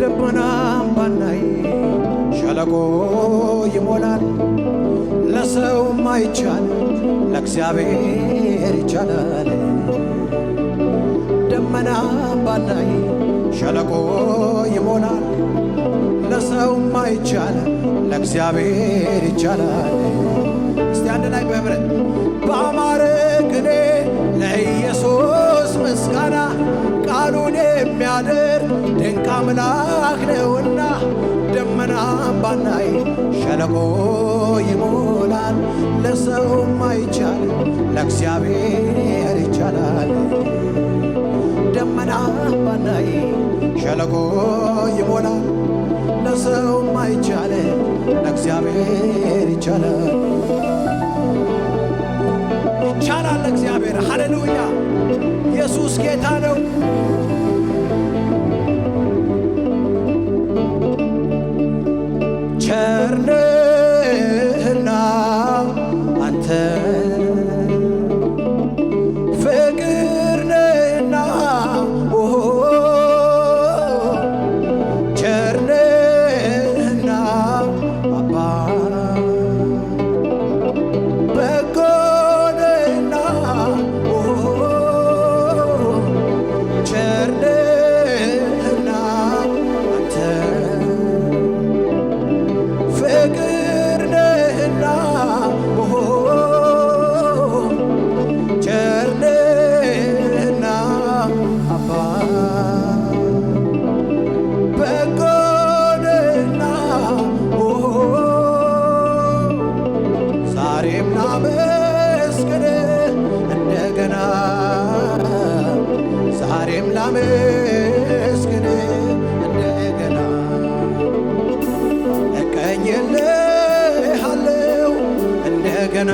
ደመናም ባናይ ሸለቆ ይሞላል። ለሰው ማይቻል ለእግዚአብሔር ይቻላል። ደመናም ባናይ ሸለቆ ይሞላል። ለሰው ማይቻል ለእግዚአብሔር ይቻላል። እስቲ አንድ ላይ በህብረት በአማረ ቅኔ ለኢየሱስ ምስጋና ቃሉን የሚያደር ድንቅ አምላክ ነውና ደመናም ባናይ ሸለቆ ይሞላል። ለሰው ማይቻል ለእግዚአብሔር ይቻላል። ደመናም ባናይ ሸለቆ ይሞላል። ለሰው ማይቻል ለእግዚአብሔር ይቻላል። ይቻላል ለእግዚአብሔር። ሃሌሉያ! ኢየሱስ ጌታ ነው። ቸር ነህና አንተ ፍቅር ነህና ቸር ነህና አባ በጎ ነህና ቸር ነህና አንተ ፍቅር ነህና ቸር ነህና አባ በጎ ነህና ዛሬም ላመስግን እንደገና ዛሬም ላመስግን እንደገና እቀኝልሃለሁ እንደገና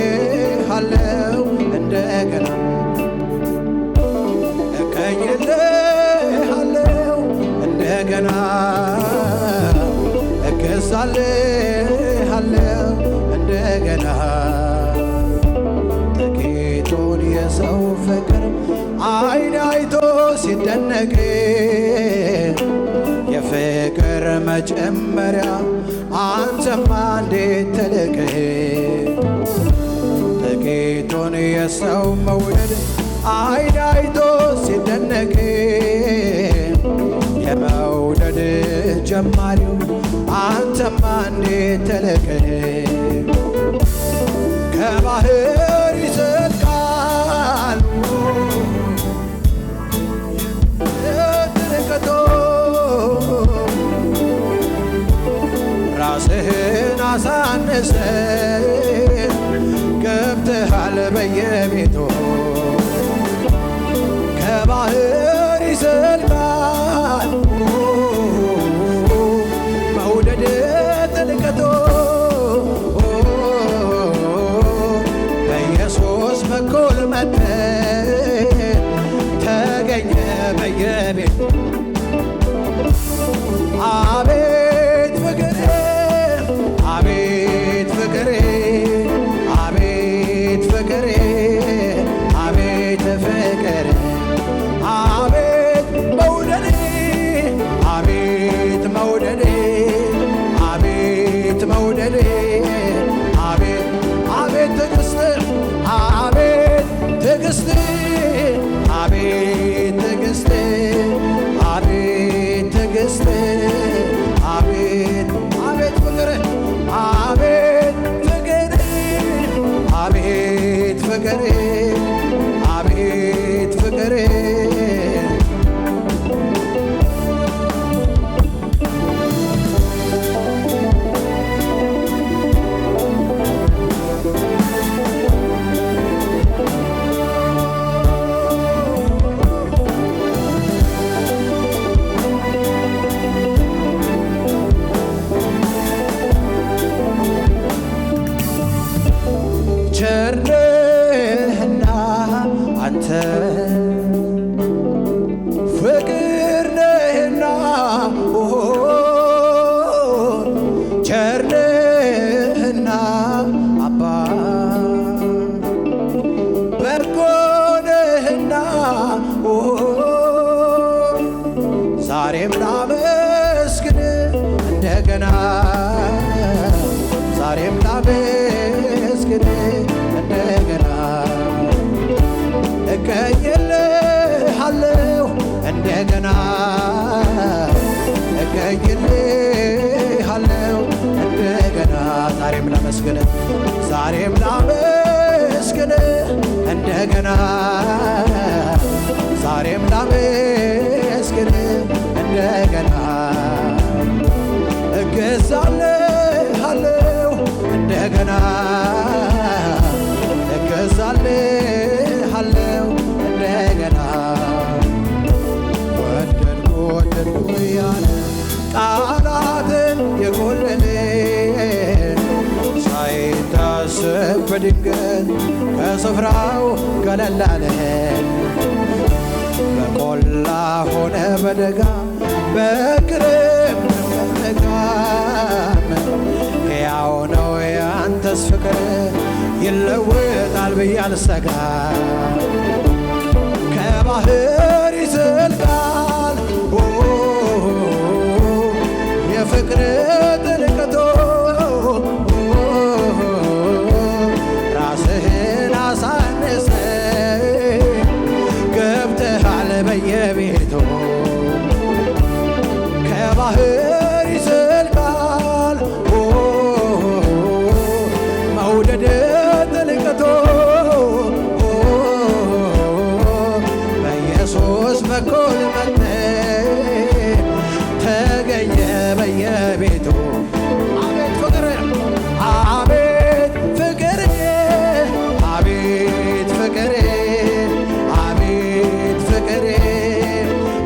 እቀኝልሃለሁ እንደገና እቀኝልሃለሁ እንደገና እገዛልሃለሁ እንደገና ጥቂቱን የሰው ፍቅር አይን አይቶ ሲደነቅ የፍቅር መጀመሪያ አንተማ እንዴት ተለቅ ጥቂቱን የሰው መውደድ አይን አይቶ ሲደነቅ የመውደድ ጀማሪው አንተማ እንዴት ተለቅ ከባህር ይዘልቃል ጥልቀቶ ራስህን አሳነሰ ገብተሃል በየቤቱ ከባህር ይዘልቃል መውደድ ጥልቀቶ በኢየሱስ በኩል መጥተ ተገኘ በየቤቱ አቤት ፍቅሬ አቤት ፍቅሬ አቤት ፍቅሬ አቤት ፍቅሬ አቤት መውደዴ አቤት መውደዴ አቤት መውደዴ አቤት አቤት ትዕግስት አቤት ትዕግስት አቤት ትዕግስት አቤት ትዕግስት አቤት አቤት ፍቅር አቤት ፍቅር አቤት ፍቅር አቤት ፍቅር ቸር ነህና አንተ ፍቅር ነህና ቸር ነህና አባ ላመስግን ዛሬም ላመስግን እንደገና ዛሬም ላመስግን እንደገና እገዛልሃለሁ እንደገና እገዛልሃለሁ እንደገና ወደድኩ ያለ ቃላትን የጎደለ ሳይታሰብ በድንገት ከስፍራው ገለል አለ በቆላ ሆነ በደጋ በክረምት በበጋም ሕያው ነው ያንተስ ፍቅር ይለወጣል ብዬ አልሰጋም ከባህር ይዘልቃል የፍቅር ጥልቀቱ ራስህን አሳንሰ ገብተሃል በየቤቱ ከባህር ይዘልቃል መውደድ ጥልቀቱ በኢየሱስ በኩል መጥተ ተገኘ በየቤቱ አቤት ፍቅር አቤት ፍቅር አቤት ፍቅር አቤት ፍቅር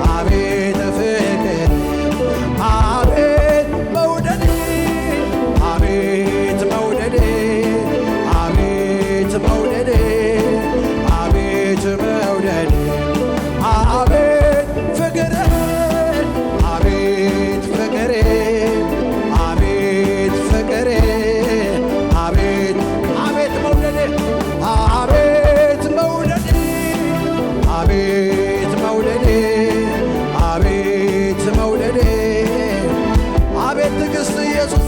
አቤት ፍቅር አቤት መውደድ አቤት መውደድ አቤት መውደድ አቤት መውደድ አቤት ፍቅር አቤት ፍቅር አቤት ፍቅር አቤት አቤት መውደድ አቤት መውደድ አቤት መውደድ አቤት መውደድ አቤት ትዕግስት ኢየሱስ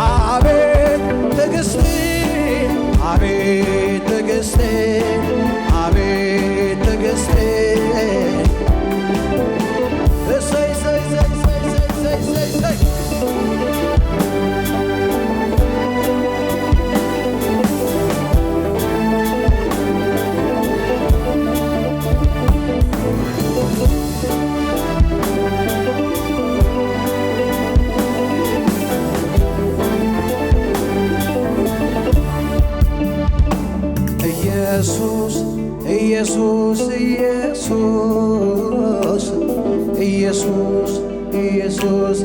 አቤት ትዕግስት አቤት ትዕግስት አቤት ትዕግስት እሰይ እሰይ እሰይ እሰይ እሰይ እሰይ ኢየሱስ ኢየሱስ ኢየሱስ ኢየሱስ ኢየሱስ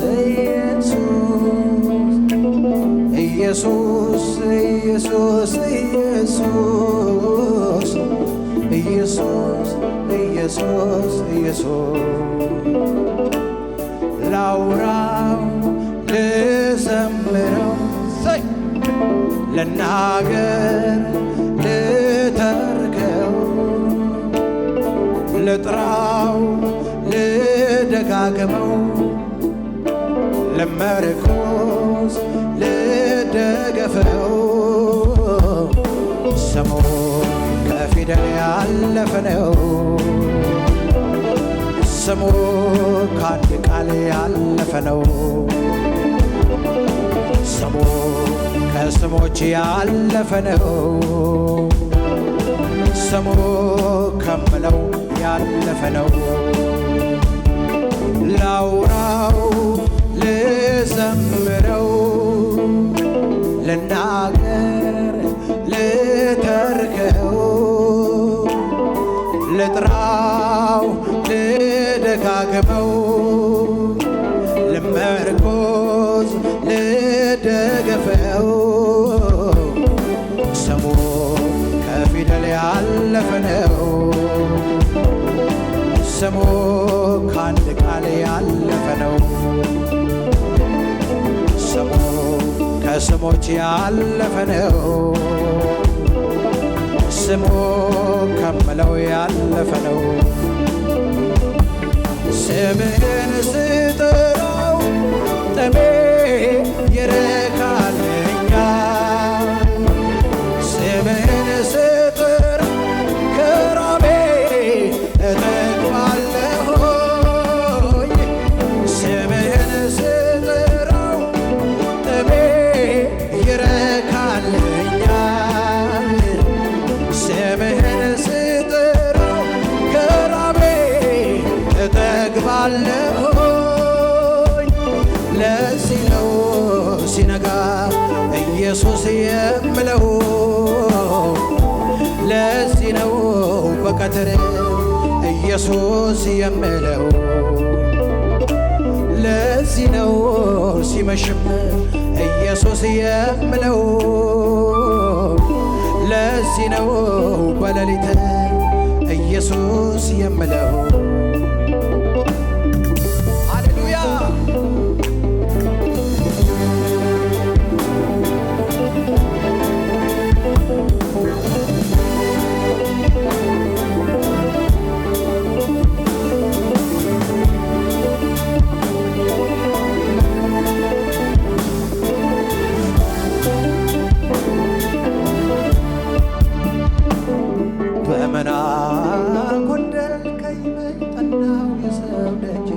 ኢየሱስ ኢየሱስ ኢየሱስ ኢየሱስ ኢየሱስ ላውራው ልዘምረው ልናገር ልተርከው ልጥራው ልደጋግመው ልመርኮዝ ልደገፈው ስሙ ከፊደል ያለፈ ነው ስሙ ከአንድ ቃል ያለፈ ነው ስሙ ከስሞች ያለፈ ነው ስሙ ከምለው ያለፈ ነው ላውራው ልዘምረው ልናገር ልተርከው ልጥራው ልደጋግመው ልመርኮዝ ልደገፈው ስሙ ከፊደል ያለፈ ነው ስሙ ከአንድ ቃል ያለፈ ነው ስሙ ከስሞች ያለፈ ነው ስሙ ከምለው ያለፈ ነው ስምህን ስጠራው ጥሜ ይረካልኛል ስምህን ስጠራው ከራቤ እጠግባለሁኝ ስምህን ስጠራው ጥሜ ይረካልኛል ዘወትር ኢየሱስ የምለው ለዚህ ነው ሲመሽም ኢየሱስ የምለው ለዚህ ነው በሌሊት ኢየሱስ የምለው ሃሌሉያ በመና ጎደልከኝ ጠናው የሰው ልጅ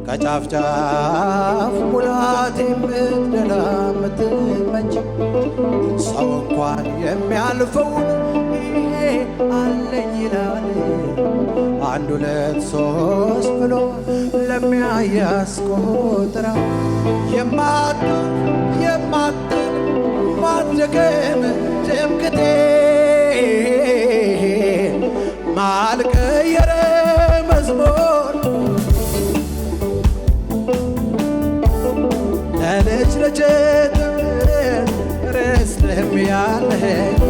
ከጫፍ ጫፍ ሙላት የምትደላ የምትመች ሰው እንኳን የሚያልፈውን ይሄ አለኝ ይላል አንድ ሁለት ሶስት ብሎ ለሚያያስቆጥረው የማትል ማደገም ትምክቴ ማልቀየረ መዝሙር ለልጅ ልጅ ርስልም ያለኝ